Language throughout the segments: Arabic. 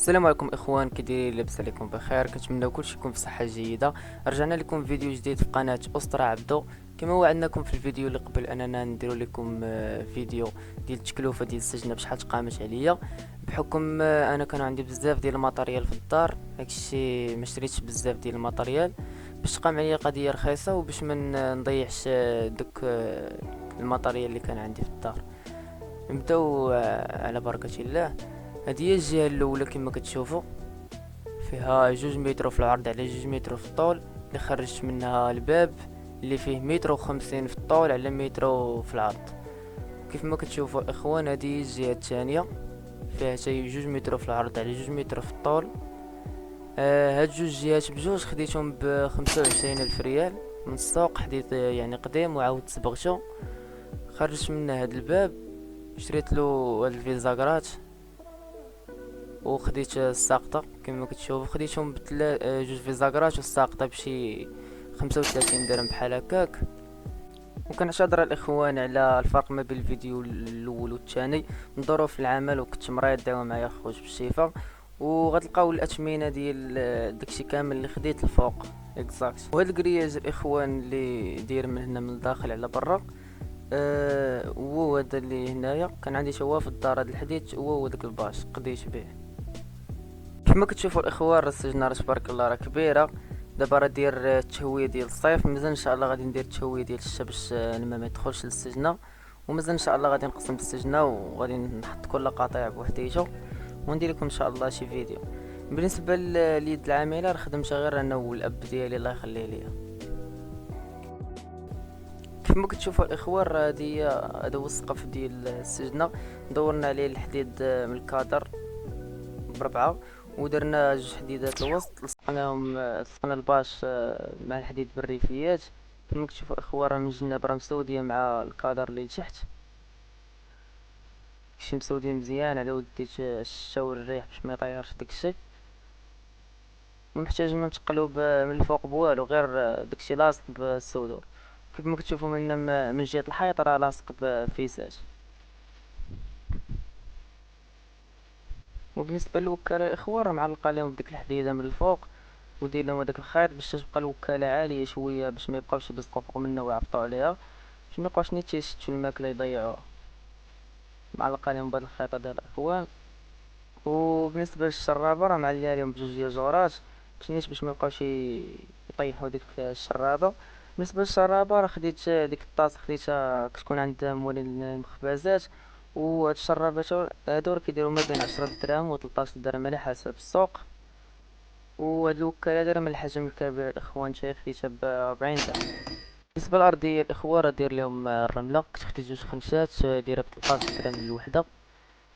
السلام عليكم اخوان، كي دايرين؟ لاباس عليكم بخير؟ كنتمنى كلشي يكون في صحه جيده. رجعنا لكم فيديو جديد في قناه اسطوره عبدو. كما وعدناكم في الفيديو اللي قبل اننا نديرو لكم فيديو ديال التكلفه ديال السجنه بشحال تقامت عليا، بحكم انا كان عندي بزاف ديال الماتريال في الدار. داكشي ما شريتش بزاف ديال الماتريال باش تقام عليا قضيه رخيصه، وباش ما نضيعش دوك الماتريال اللي كان عندي في الدار. نبداو على بركه الله. هذه هي الجهه الاولى كما كتشوفوا، فيها 2 متر في العرض على 2 متر في الطول، اللي خرجت منها الباب اللي فيه 150 في الطول على 1 في العرض. كيف ما كتشوفوا الاخوان، هذه هي الجهه الثانيه، فيها حتى 2 متر في العرض على 2 متر في الطول. هاد جوج جهات بجوج خديتهم ب25 الف ريال من السوق، حديت يعني قديم وعاود صبغته. خرجت منه هاد الباب، شريت له هاد الفيزاكرات وخديت الساقطه. كما كتشوفوا خديتهم جوج فيزاكرات والساقطه بشي 35 درهم بحال هكاك. وكنعتذر الاخوان على الفرق ما بين الفيديو الاول والثاني من ظروف العمل، وكنت مريض. داو معايا خوت بالشفاء، وغتلقاو الاثمنه ديال داكشي كامل اللي خديت الفوق اكزاكت. وهاد الكرياج الاخوان اللي داير من هنا من الداخل على برا، هو هذا اللي هنايا كان عندي شوا في الدار. هذا الحديد هو داك الباش قضيت به. كما كتشوفوا الاخوان، راه السجنه راه تبارك الله راه كبيره. دابا راه دير التهويه ديال الصيف، مازال ان شاء الله غادي ندير التهويه ديال الشتا باش الماء ما يدخلش للسجنه. ومازال ان شاء الله غادي نقسم السجنه، وغادي نحط كل قطيع بوحديته وندير لكم ان شاء الله شي فيديو. بالنسبه لليد العامله، راه خدمتها غير انا والاب ديالي الله يخليه ليا. كما كتشوفوا الاخوان، راه هذا هو السقف ديال السجنه. دورنا عليه الحديد من الكادر بربعة، ودرنا جوج حديدات الوسط، لصقناهم لصقنا الباش مع الحديد بالريفيات. كما كتشوفوا اخوان، راه من الجناب راه مسوديه مع الكادر اللي لتحت، شي مسودين مزيان على ود ديت الشتا والريح باش ما يطيرش داكشي. ومحتاج ما متقلوب من الفوق بوالو، غير داكشي لاصق بالسودور. كما كتشوفوا من جهه الحيط راه لاصق بفيسات. وبالنسبه للوكاله الاخوان، راه معلقه لهم بديك الحديده من الفوق، ودير لهم هداك الخيط باش تبقى الوكاله عاليه شويه، باش ما يبقاوش يبزقوا فوق منها ويعبطوا عليها، باش ما يبقاوش نيت يشتوا الماكله يضيعوها. معلقه لهم بهاد الخيط هذا الاخوان. وبالنسبه للشرابه، راه معليه لهم بجوج ديال الجورات باش ما يبقاوش يطيحوا ديك الشرابه. بالنسبه للشرابه، راه خديت ديك الطاس، خديتها كتكون عند مول المخبزات. وهاد الشرابات هادو راه كيديروا ما بين 10 دراهم و 13 درهم على حسب السوق. وهاد الوكالة دايرة من الحجم الكبير الاخوان، شي خديتها ب40 درهم. بالنسبة للأرضية الاخوان، راه داير ليهم الرملة، كنت خديت جوج خنشات دايرة ب13 درهم الوحدة.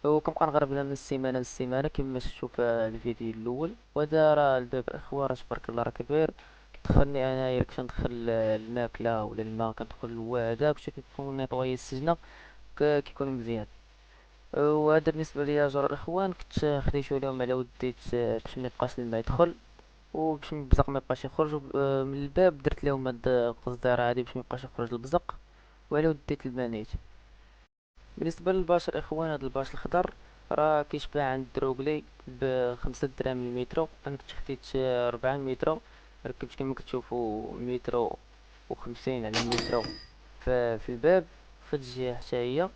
وكنبقى نغرب لها من السيمانة للسيمانة كما شفتو في الفيديو الأول. وهذا راه الباب الاخوان، راه تبارك الله راه كبير. كتدخلني انايا كنت ندخل الماكلة ولا الماء، كندخل هو هذاك باش كيكون نيطوايي السجنة كيكون مزيان. وهذا بالنسبة ليا جرى الاخوان، كنت خديتو ليهم على ود ديت باش ميبقاش الماء يدخل، وباش البزق ما يبقاش يخرج. من الباب درت لهم هاد القصديره هادي باش ما يبقاش يخرج البزق، وعلى ود ديت المانيت. بالنسبه للباش الاخوان، هاد الباش الخضر راه كيشبع عند دروغلي ب5 دراهم المترو. انا كنت خديت 4 مترو، ركبت كما كتشوفوا 150 على المترو في الباب، في الجهه حتى هي.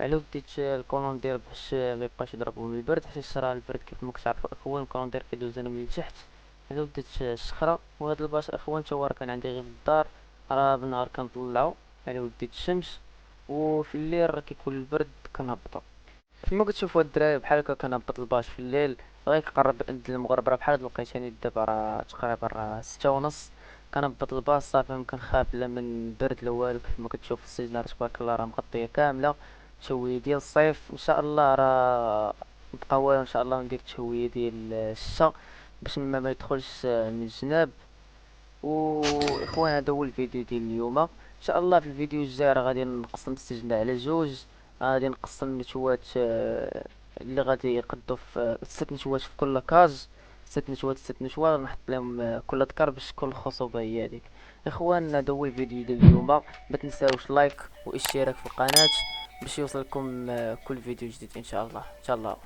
على ود ديت الكولوندير باش ما يبقاش يضربو من البرد، حيت صرا البرد كيف ما كتعرفوا الاخوان الكولوندير كيدوز انا من التحت. على ود ديت الشخره. وهاد الباش الاخوان تا هو راه كان عندي غير في الدار، راه بالنهار كنطلعو على ود ديت الشمس، وفي الليل راه كيكون البرد كنهبطو. كيما كتشوفوا هاد الدراري بحال هكا كنهبط الباش في الليل، غير كنقرب عند المغرب راه بحال هاد الوقيته دابا راه تقريبا راه 6:30. كنهبط الباص صافي مكنخاف لا من برد لا والو. كيما كتشوف السجن راه تبارك الله راه مغطيه كامله تشويه ديال الصيف. ان شاء الله راه نبقى ان شاء الله ندير تشويه ديال الشتا باش ما يدخلش من الجناب. واخوان، هذا هو الفيديو ديال اليوم. ان شاء الله في الفيديو الجاي راه غادي نقسم السجن على جوج. غادي نقسم النشوات اللي غادي يقدو في 6 نشوات في كل كاج. 6 نشوات 6 نشوات نحط لهم كل ذكر باش كل خصوبة هي هذيك. اخوان، هذا هو الفيديو ديال اليوم. ما تنساوش لايك واشتراك في القناة باش يوصلكم كل فيديو جديد ان شاء الله ان شاء الله.